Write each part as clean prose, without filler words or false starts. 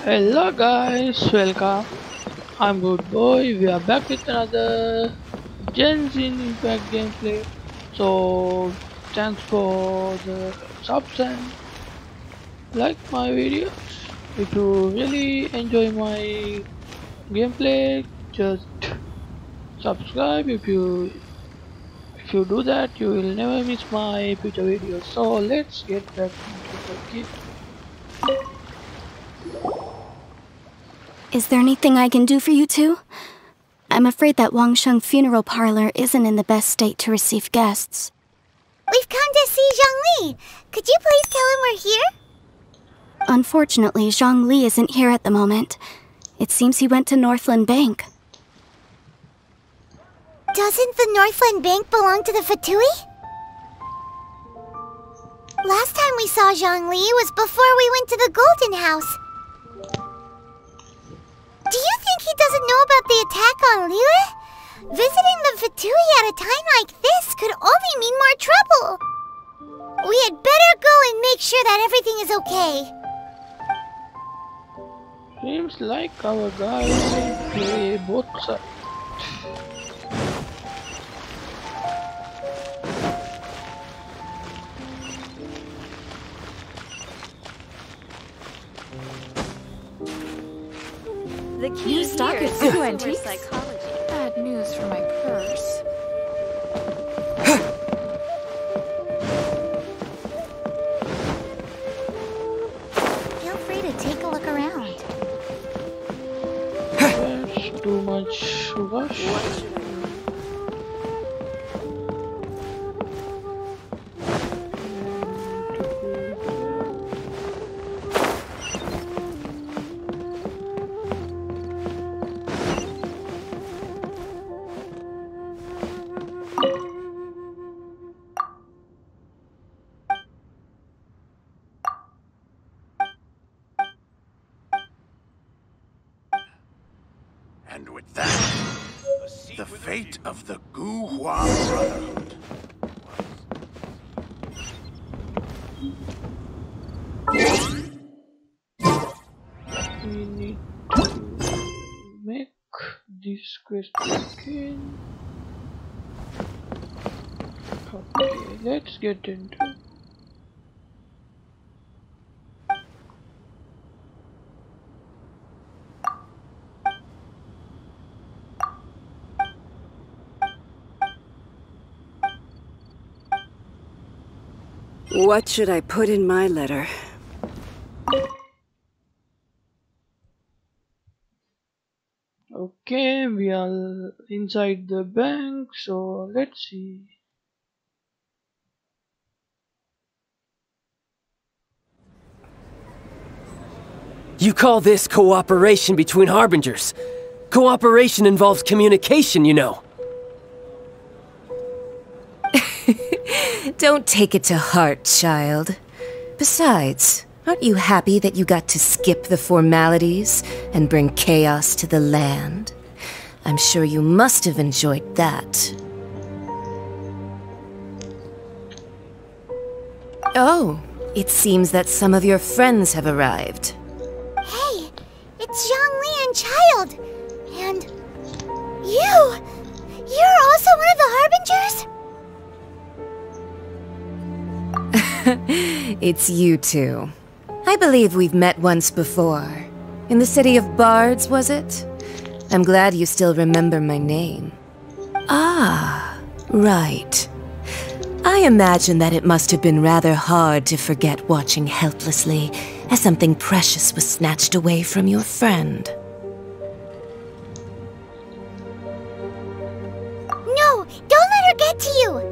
Hello guys, welcome. I'm Rootboy. We are back with another Genshin Impact gameplay. So thanks for the subs and like my videos. If you really enjoy my gameplay, just subscribe. If you do that, you will never miss my future videos. So let's get back into the game. Is there anything I can do for you two? I'm afraid that Wangsheng funeral parlor isn't in the best state to receive guests. We've come to see Zhongli. Could you please tell him we're here? Unfortunately, Zhongli isn't here at the moment. It seems he went to Northland Bank. Doesn't the Northland Bank belong to the Fatui? Last time we saw Zhongli was before we went to the Golden House. Do you think he doesn't know about the attack on Liyue? Visiting the Fatui at a time like this could only mean more trouble. We had better go and make sure that everything is okay. Seems like our guys play both sides. The key stock here at is Super consumer Antiques? psychology. Bad news for my purse. Feel free to take a look around. There's too much rush. And with that, the fate of the Guhua Brotherhood. We need to make this quest again. Okay, let's get into it. What should I put in my letter? Okay, we are inside the bank, so let's see. You call this cooperation between Harbingers? Cooperation involves communication, you know. Don't take it to heart, child. Besides, aren't you happy that you got to skip the formalities and bring chaos to the land? I'm sure you must have enjoyed that. Oh, it seems that some of your friends have arrived. Hey, it's Zhongli and Child. And you! You're also one of the Harbingers? It's you two. I believe we've met once before. In the city of Bards, was it? I'm glad you still remember my name. Ah, right. I imagine that it must have been rather hard to forget watching helplessly as something precious was snatched away from your friend. No, don't let her get to you!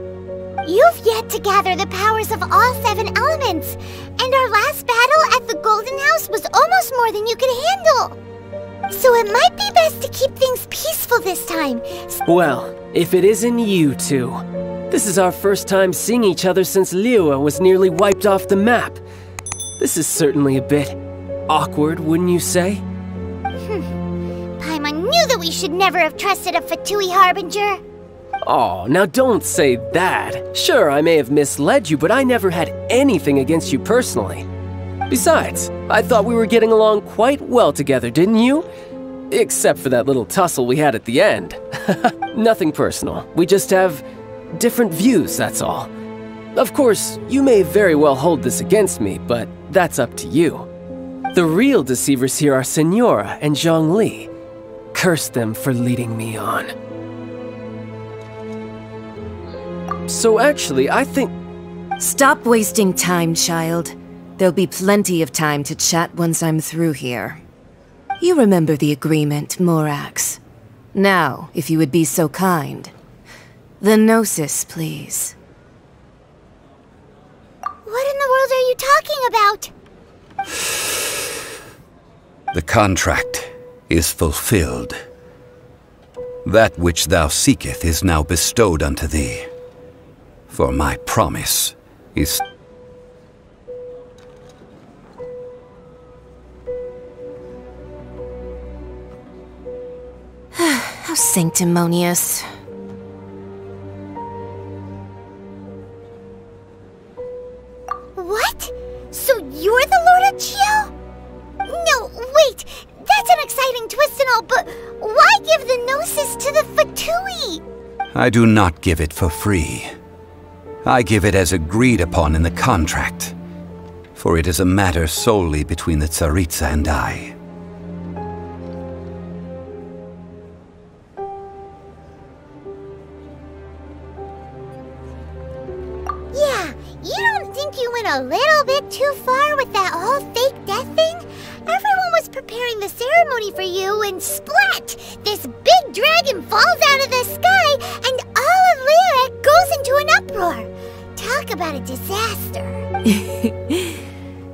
You've yet to gather the powers of all 7 elements, and our last battle at the Golden House was almost more than you could handle. So it might be best to keep things peaceful this time. Well, if it isn't you two. This is our first time seeing each other since Liyue was nearly wiped off the map. This is certainly a bit awkward, wouldn't you say? Paimon knew that we should never have trusted a Fatui Harbinger. Oh, now don't say that. Sure, I may have misled you, but I never had anything against you personally. Besides, I thought we were getting along quite well together, didn't you? Except for that little tussle we had at the end. Nothing personal. We just have different views, that's all. Of course, you may very well hold this against me, but that's up to you. The real deceivers here are Senora and Zhongli. Curse them for leading me on. So actually, I think... Stop wasting time, child. There'll be plenty of time to chat once I'm through here. You remember the agreement, Morax. Now, if you would be so kind. The Gnosis, please. What in the world are you talking about? The contract is fulfilled. That which thou seeketh is now bestowed unto thee. For my promise is... How sanctimonious. What? So you're the Lord of Chio? No, wait! That's an exciting twist and all, but why give the Gnosis to the Fatui? I do not give it for free. I give it as agreed upon in the contract, for it is a matter solely between the Tsaritsa and I. Yeah, you don't think you went a little bit too far with that whole fake death thing? Everyone was preparing the ceremony for you, and splat! This big dragon falls out of the sky, and all of Lyra goes into an uproar. Talk about a disaster.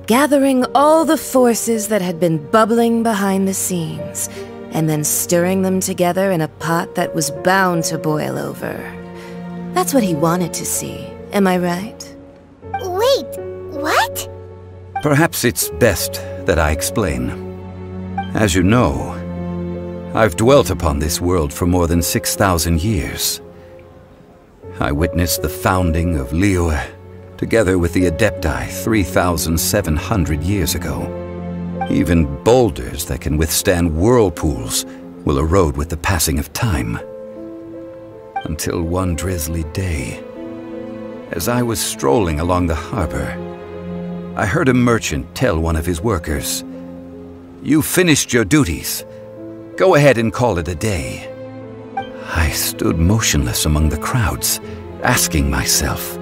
Gathering all the forces that had been bubbling behind the scenes, and then stirring them together in a pot that was bound to boil over. That's what he wanted to see, am I right? Wait, what? Perhaps it's best that I explain. As you know, I've dwelt upon this world for more than 6,000 years. I witnessed the founding of Liyue, together with the Adepti 3,700 years ago. Even boulders that can withstand whirlpools will erode with the passing of time. Until one drizzly day, as I was strolling along the harbor, I heard a merchant tell one of his workers, "You finished your duties. Go ahead and call it a day." I stood motionless among the crowds, asking myself,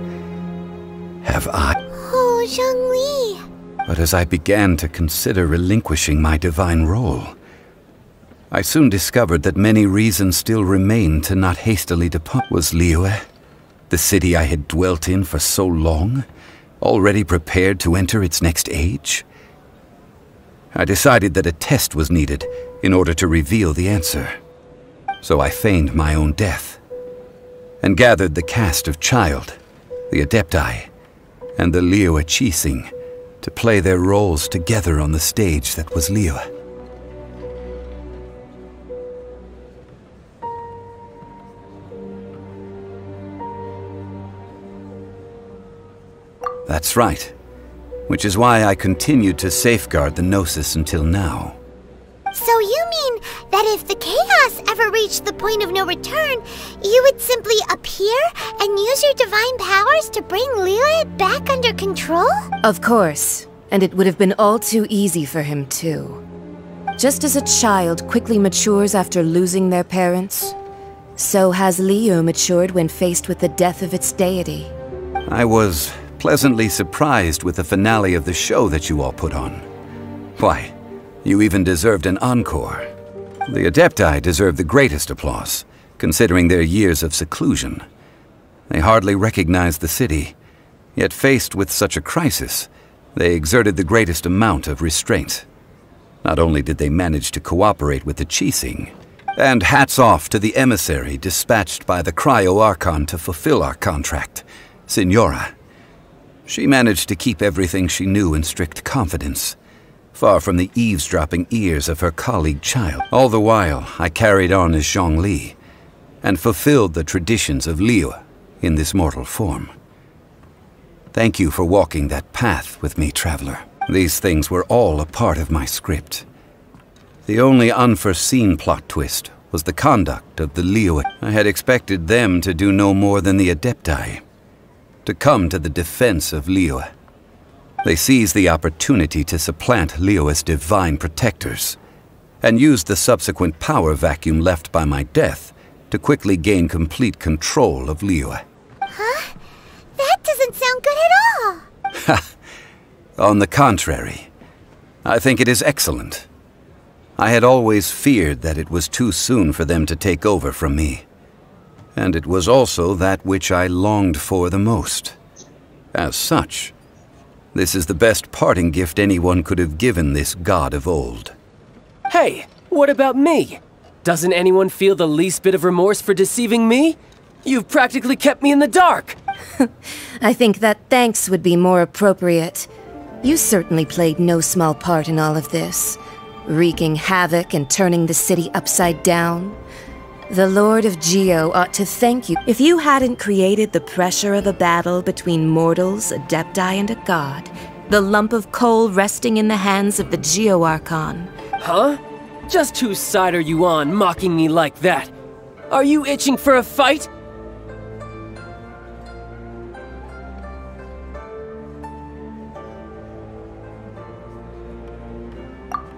have I? Oh, Zhongli. But as I began to consider relinquishing my divine role, I soon discovered that many reasons still remained to not hastily depart. Was Liyue, the city I had dwelt in for so long, already prepared to enter its next age? I decided that a test was needed in order to reveal the answer. So I feigned my own death, and gathered the cast of Child, the Adepti, and the Liyue Qixing to play their roles together on the stage that was Liyue. That's right, which is why I continued to safeguard the Gnosis until now. So you mean that if the chaos ever reached the point of no return, you would simply appear and use your divine powers to bring Liyue back under control? Of course, and it would have been all too easy for him too. Just as a child quickly matures after losing their parents, so has Liyue matured when faced with the death of its deity. I was pleasantly surprised with the finale of the show that you all put on. Why, you even deserved an encore. The Adepti deserve the greatest applause, considering their years of seclusion. They hardly recognized the city, yet faced with such a crisis, they exerted the greatest amount of restraint. Not only did they manage to cooperate with the Qixing, and hats off to the emissary dispatched by the Cryo-Archon to fulfill our contract, Senora. She managed to keep everything she knew in strict confidence, far from the eavesdropping ears of her colleague Child. All the while, I carried on as Zhongli, and fulfilled the traditions of Liyue in this mortal form. Thank you for walking that path with me, traveler. These things were all a part of my script. The only unforeseen plot twist was the conduct of the Liyue. I had expected them to do no more than the Adepti, to come to the defense of Liyue. They seized the opportunity to supplant Liyue's divine protectors, and used the subsequent power vacuum left by my death to quickly gain complete control of Liyue. Huh? That doesn't sound good at all! Ha! On the contrary, I think it is excellent. I had always feared that it was too soon for them to take over from me. And it was also that which I longed for the most. As such, this is the best parting gift anyone could have given this god of old. Hey, what about me? Doesn't anyone feel the least bit of remorse for deceiving me? You've practically kept me in the dark! I think that thanks would be more appropriate. You certainly played no small part in all of this, wreaking havoc and turning the city upside down. The Lord of Geo ought to thank you. If you hadn't created the pressure of a battle between mortals, Adepti, and a god, the lump of coal resting in the hands of the Geo Archon. Huh? Just whose side are you on, mocking me like that? Are you itching for a fight?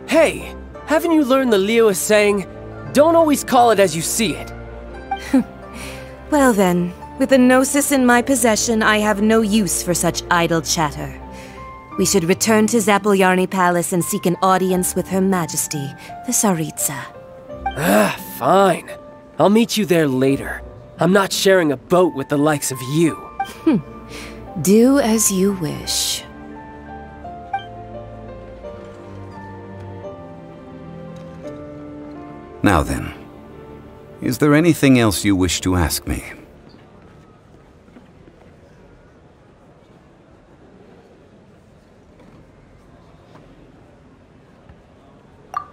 Hey, haven't you learned the Liyue saying, don't always call it as you see it? Well then, with the Gnosis in my possession, I have no use for such idle chatter. We should return to Zapolyarny Palace and seek an audience with Her Majesty, the Tsaritsa. Fine. I'll meet you there later. I'm not sharing a boat with the likes of you. Do as you wish. Now then, is there anything else you wish to ask me?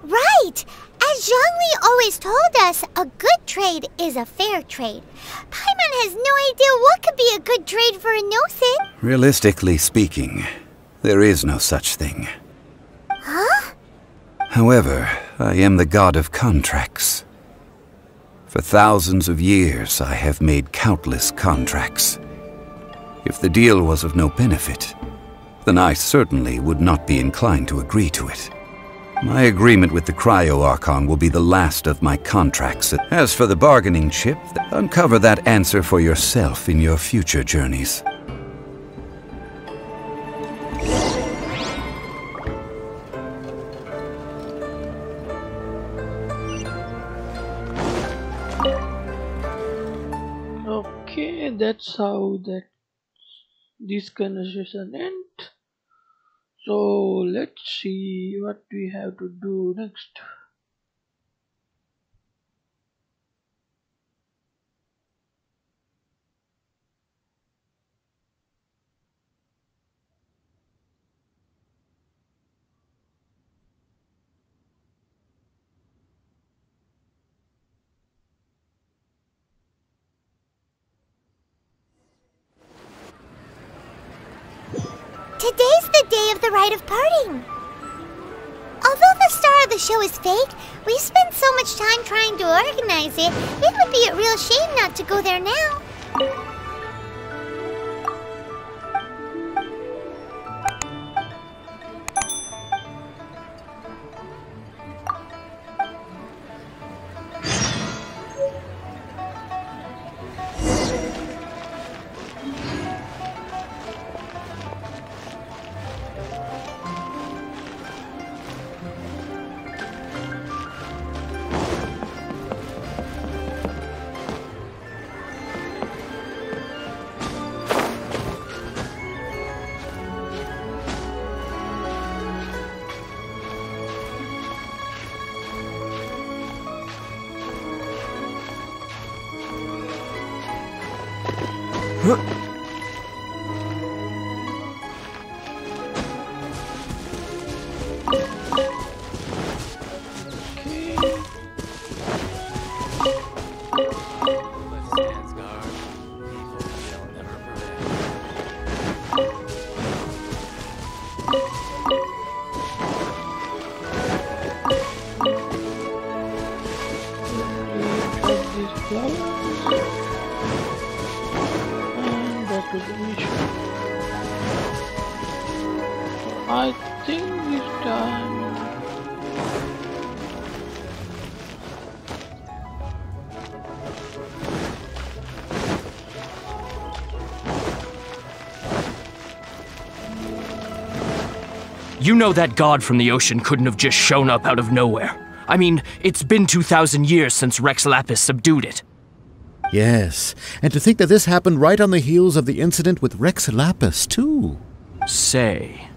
Right! As Zhongli always told us, a good trade is a fair trade. Paimon has no idea what could be a good trade for a Gnosis. Realistically speaking, there is no such thing. Huh? However, I am the god of contracts. For thousands of years, I have made countless contracts. If the deal was of no benefit, then I certainly would not be inclined to agree to it. My agreement with the Cryo Archon will be the last of my contracts. As for the bargaining chip, uncover that answer for yourself in your future journeys. Okay, that's how this conversation ends. So let's see what we have to do next. Today's the day of the rite of parting. Although the star of the show is fake, we spent so much time trying to organize it, it would be a real shame not to go there now. I think this time. You know that god from the ocean couldn't have just shown up out of nowhere. I mean, it's been 2,000 years since Rex Lapis subdued it. Yes, and to think that this happened right on the heels of the incident with Rex Lapis, too. Say,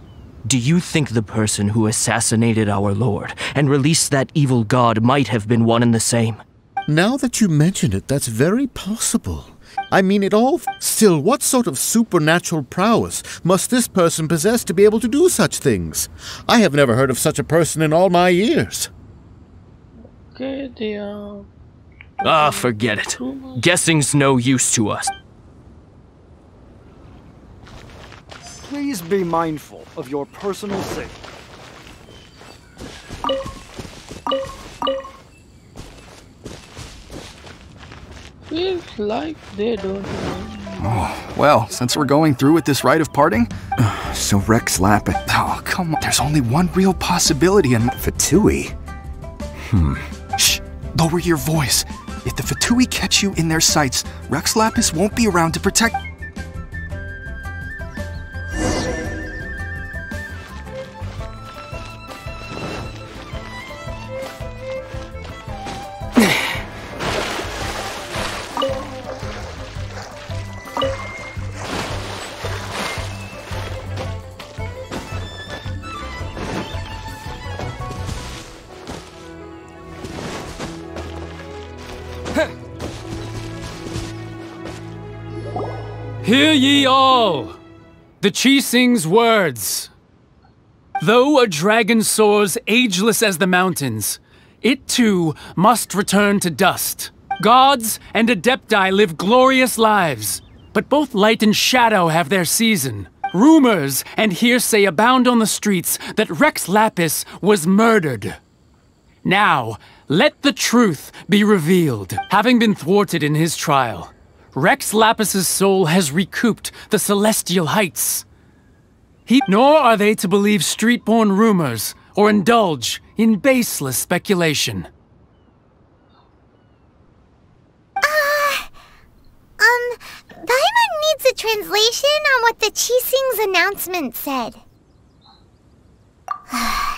do you think the person who assassinated our lord and released that evil god might have been one and the same? Now that you mention it, that's very possible. I mean it all. Still, what sort of supernatural prowess must this person possess to be able to do such things? I have never heard of such a person in all my years. Okay, they are... Ah, forget it. Guessing's no use to us. Please be mindful of your personal safety. Feels like they don't know. Oh, well, since we're going through with this rite of parting, so Rex Lapis. Oh, come on. There's only one real possibility in Fatui. Shh, lower your voice. If the Fatui catch you in their sights, Rex Lapis won't be around to protect. Hear ye all! The Qixing's words. Though a dragon soars ageless as the mountains, it too must return to dust. Gods and Adepti live glorious lives, but both light and shadow have their season. Rumors and hearsay abound on the streets that Rex Lapis was murdered. Now, let the truth be revealed. Having been thwarted in his trial, Rex Lapis's soul has recouped the celestial heights. Nor are they to believe street-born rumors or indulge in baseless speculation. Paimon needs a translation on what the Qixing's announcement said.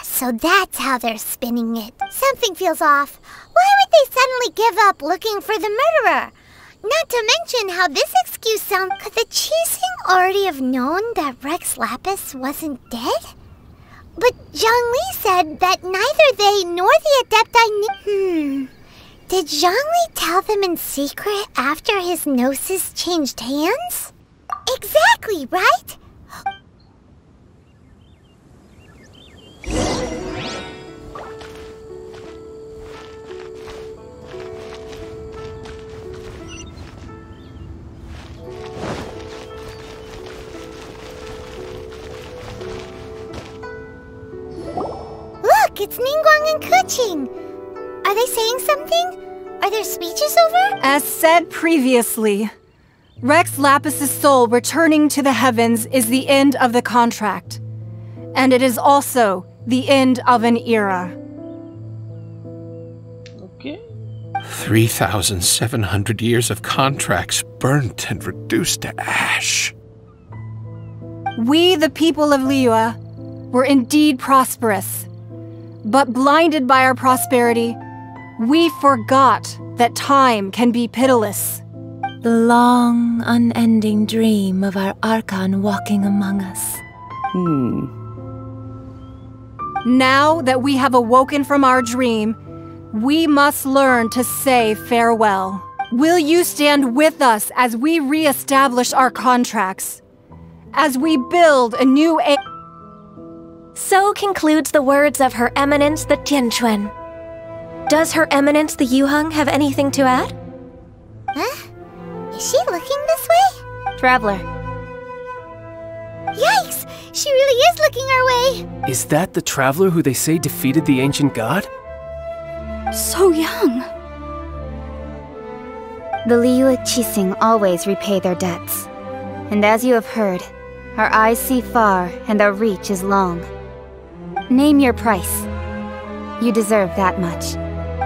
So that's how they're spinning it. Something feels off. Why would they suddenly give up looking for the murderer? Not to mention how this excuse sounds. Could the Qixing already have known that Rex Lapis wasn't dead? But Zhongli said that neither they nor the Adepti knew. Did Zhongli tell them in secret after his gnosis changed hands? Exactly, right? Look, it's Ningguang and Keqing. Are they saying something? Are their speeches over? As said previously, Rex Lapis's soul returning to the heavens is the end of the contract. And it is also the end of an era. Okay. 3,700 years of contracts burnt and reduced to ash. We, the people of Liyue, were indeed prosperous. But blinded by our prosperity, we forgot that time can be pitiless. The long, unending dream of our Archon walking among us. Now that we have awoken from our dream, we must learn to say farewell. Will you stand with us as we re-establish our contracts? As we build a new age? So concludes the words of Her Eminence the Tianquan. Does Her Eminence the Yuheng have anything to add? Huh? Is she looking this way? Traveler. Yikes! She really is looking our way! Is that the traveler who they say defeated the ancient god? So young. The Liyue Qixing always repay their debts. And as you have heard, Our eyes see far, and our reach is long. Name your price. You deserve that much.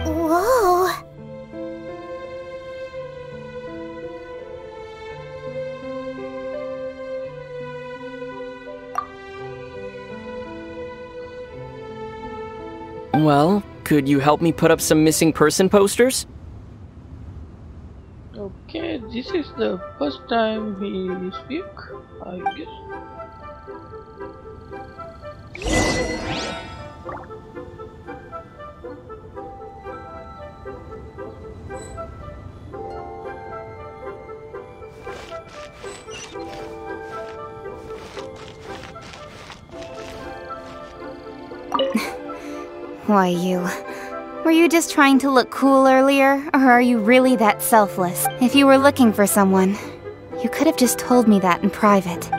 Whoa. Well, could you help me put up some missing person posters? Okay, this is the first time he speaks, I guess. Why, you... Were you just trying to look cool earlier, or are you really that selfless? If you were looking for someone, you could have just told me that in private.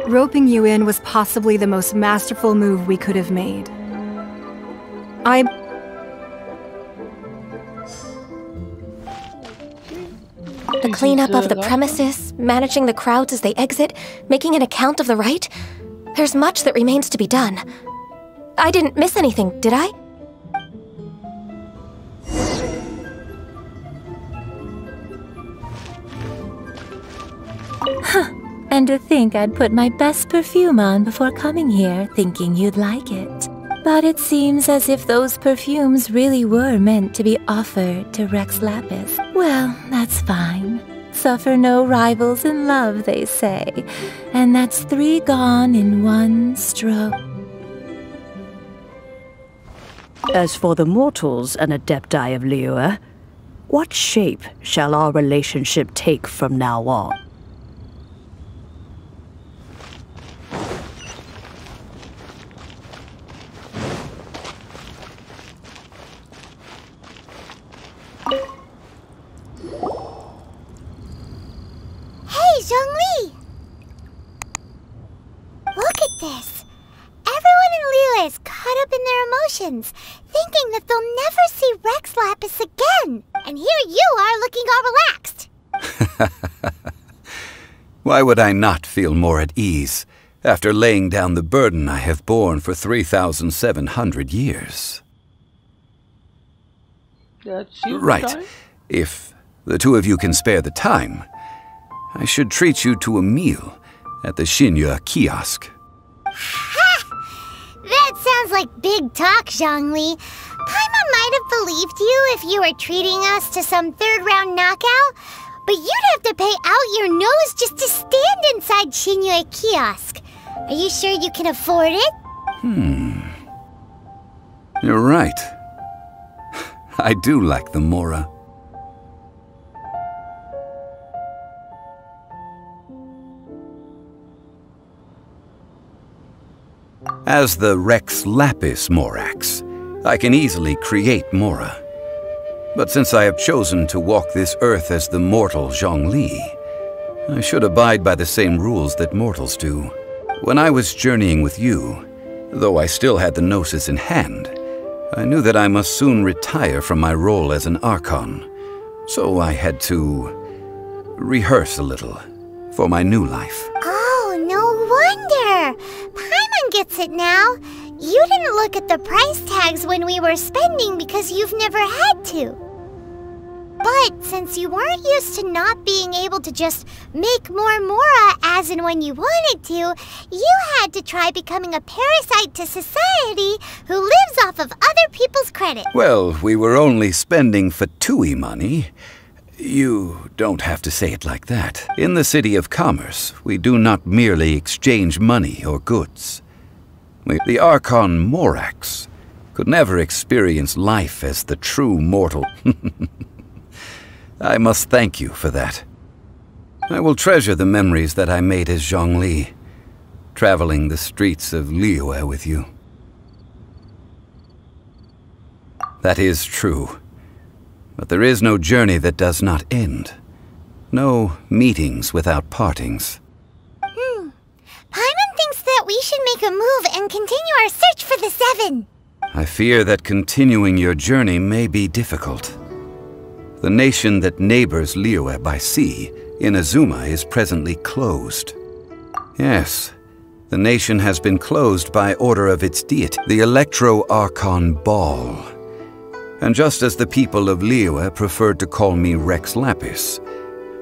Roping you in was possibly the most masterful move we could have made. The cleanup of the premises, managing the crowds as they exit, making an account of the rite. There's much that remains to be done. I didn't miss anything, did I? Huh. And to think I'd put my best perfume on before coming here, thinking you'd like it. But it seems as if those perfumes really were meant to be offered to Rex Lapis. Well, that's fine. Suffer no rivals in love, they say. And that's 3 gone in 1 stroke. As for the mortals and Adepti of Liyue, what shape shall our relationship take from now on? Hey, Zhongli! Look at this. Everyone in Liyue is caught up in their emotions, thinking that they'll never see Rex Lapis again. And here you are looking all relaxed. Why would I not feel more at ease after laying down the burden I have borne for 3,700 years? Right. If the two of you can spare the time, I should treat you to a meal at the Xinyue kiosk. That sounds like big talk, Zhongli. Paimon might have believed you if you were treating us to some third-round knockout, but you'd have to pay out your nose just to stand inside Xinyue kiosk. Are you sure you can afford it? You're right. I do like the Mora. As the Rex Lapis Morax, I can easily create Mora. But since I have chosen to walk this earth as the mortal Zhongli, I should abide by the same rules that mortals do. When I was journeying with you, though I still had the Gnosis in hand, I knew that I must soon retire from my role as an Archon, so I had to rehearse a little for my new life. Oh, no wonder! Paimon gets it now. You didn't look at the price tags when we were spending because you've never had to. But since you weren't used to not being able to just make more Mora as and when you wanted to, you had to try becoming a parasite to society who lives off of other people's credit. Well, we were only spending Fatui money. You don't have to say it like that. In the City of Commerce, we do not merely exchange money or goods. The Archon Morax could never experience life as the true mortal. I must thank you for that. I will treasure the memories that I made as Zhongli, traveling the streets of Liyue with you. That is true. But there is no journey that does not end. No meetings without partings. Paimon thinks that we should make a move and continue our search for the 7. I fear that continuing your journey may be difficult. The nation that neighbors Liyue by sea, Inazuma, is presently closed. Yes, the nation has been closed by order of its deity, the Electro-Archon Ball. And just as the people of Liyue preferred to call me Rex Lapis,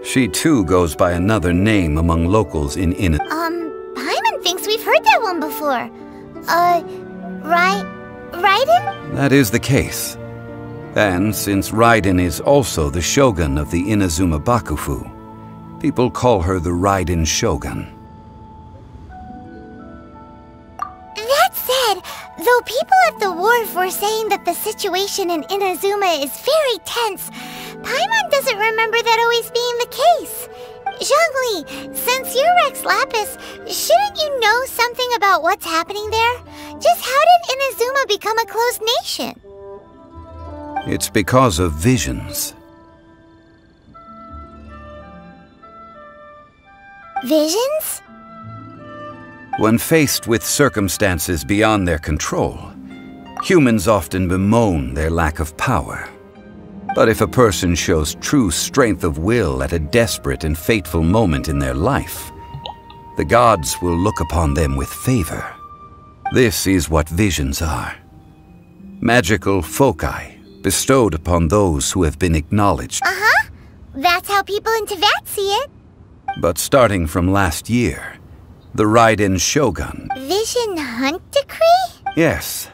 she too goes by another name among locals in Paimon thinks we've heard that one before. Raiden? That is the case. And since Raiden is also the shogun of the Inazuma Bakufu, people call her the Raiden Shogun. That said, though people at the wharf were saying that the situation in Inazuma is very tense, Paimon doesn't remember that always being the case. Zhongli, since you're Rex Lapis, shouldn't you know something about what's happening there? Just how did Inazuma become a closed nation? It's because of visions. Visions? When faced with circumstances beyond their control, humans often bemoan their lack of power. But if a person shows true strength of will at a desperate and fateful moment in their life, the gods will look upon them with favor. This is what visions are. Magical foci bestowed upon those who have been acknowledged. Uh-huh. That's how people in Teyvat see it. But starting from last year, the Raiden Shogun... Vision Hunt Decree? Yes.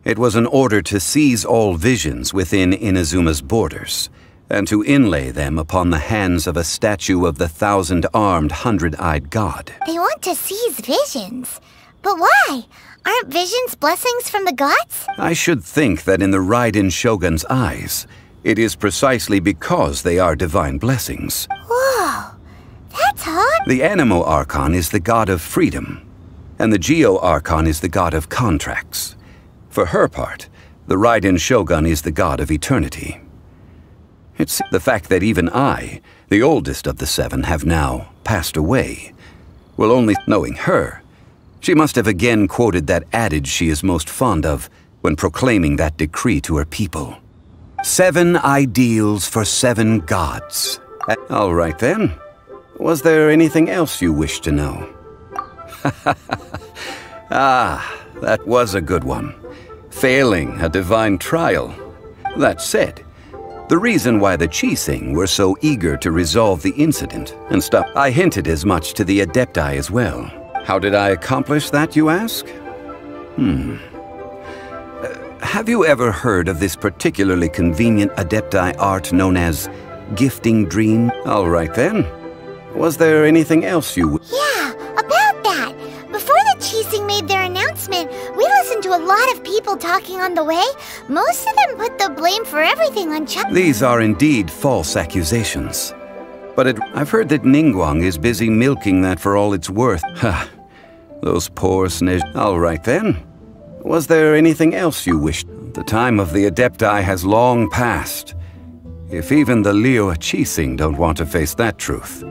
It was an order to seize all visions within Inazuma's borders, and to inlay them upon the hands of a statue of the 1,000-armed, 100-eyed god. They want to seize visions. But why? Aren't visions blessings from the gods? I should think that in the Raiden Shogun's eyes, it is precisely because they are divine blessings. Whoa, that's hot. The Anemo Archon is the god of freedom, and the Geo Archon is the god of contracts. For her part, the Raiden Shogun is the god of eternity. It's the fact that even I, the oldest of the seven, have now passed away. Well, only knowing her, she must have again quoted that adage she is most fond of when proclaiming that decree to her people. 7 ideals for 7 gods. All right then. Was there anything else you wished to know? Ah, that was a good one. Failing a divine trial. That said, the reason why the Qixing were so eager to resolve the incident and stop, I hinted as much to the Adepti as well. How did I accomplish that, you ask? Have you ever heard of this particularly convenient Adepti art known as gifting dream? All right then. Was there anything else you... Yeah, about that. Before the Qixing made their announcement, we listened to a lot of people talking on the way. Most of them put the blame for everything on Chuck. These are indeed false accusations. But I've heard that Ningguang is busy milking that for all it's worth. Ha! Those poor snitch. All right then. Was there anything else you wished? The time of the Adepti has long passed. If even the Liyue Qixing don't want to face that truth,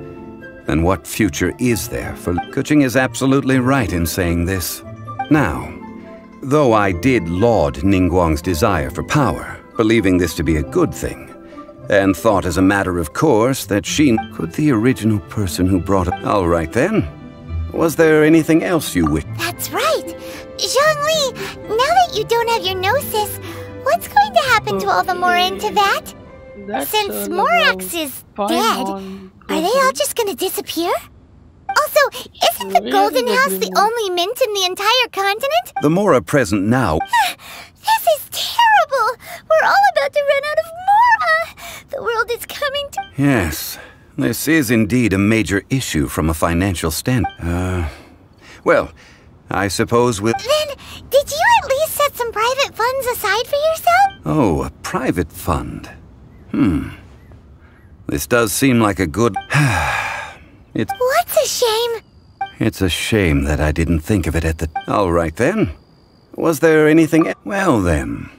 then what future is there for... Kuching is absolutely right in saying this. Now, though I did laud Ningguang's desire for power, believing this to be a good thing, and thought as a matter of course that she... Could the original person who brought it... All right then. Was there anything else you wished? That's right. Zhongli, now that you don't have your gnosis, what's going to happen to all the Mora in Teyvat? Since Morax is dead, are they all just gonna disappear? Also, isn't the Golden House the only mint in the entire continent? The Mora present now... This is terrible! We're all about to run out of Mora! The world is coming to... Yes, this is indeed a major issue from a financial standpoint. Well, I suppose we'll... Then, did you at least set some private funds aside for yourself? Oh, a private fund. This does seem like a good... What's a shame? It's a shame that I didn't think of it at the... All right then. Was there anything... Well then,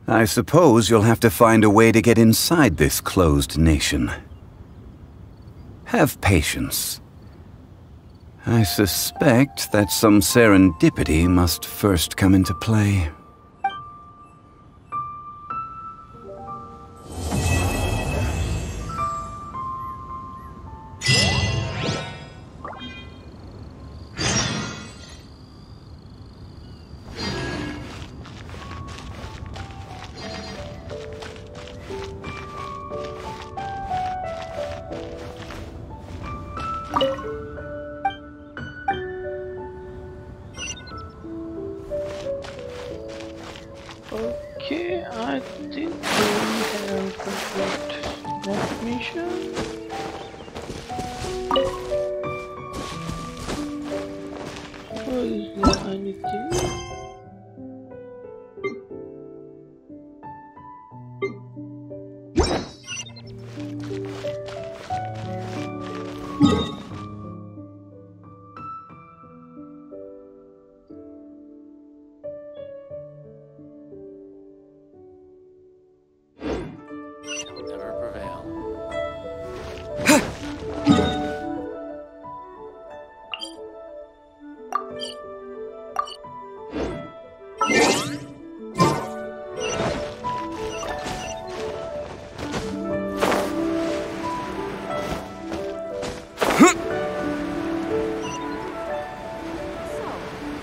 I suppose you'll have to find a way to get inside this closed nation. Have patience. I suspect that some serendipity must first come into play. mission. Or is there anything? Never prevail.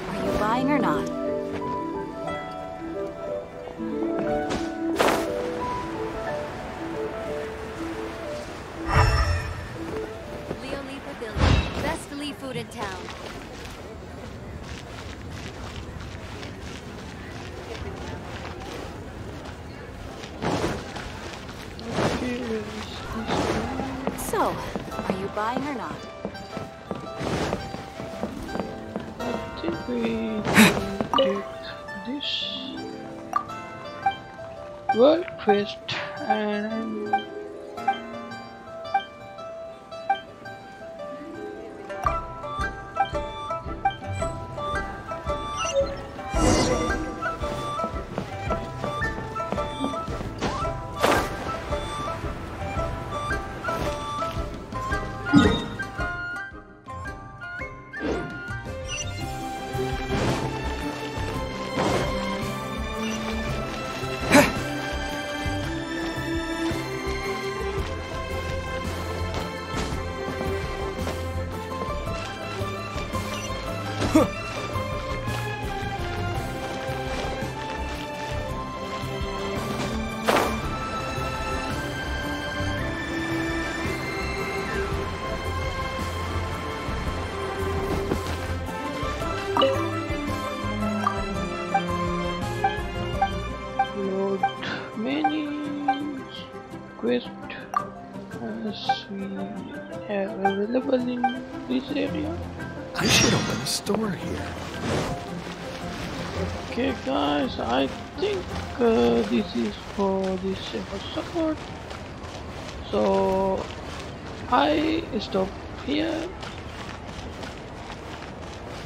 Are you buying or not? Best Lee food in town. So, are you buying or not? I think we did this world quest and load many quests as we have available in this area. I should open a store here. Okay guys, I think this is for this episode, so I stop here.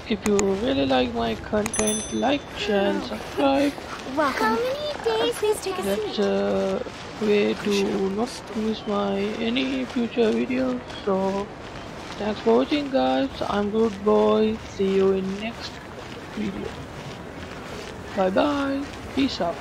If you really like my content, like, share and subscribe. How many days? Please take a seat. That's a way to not miss my any future videos. So thanks for watching guys. I'm Rootboy. See you in next video. Bye bye. Peace out.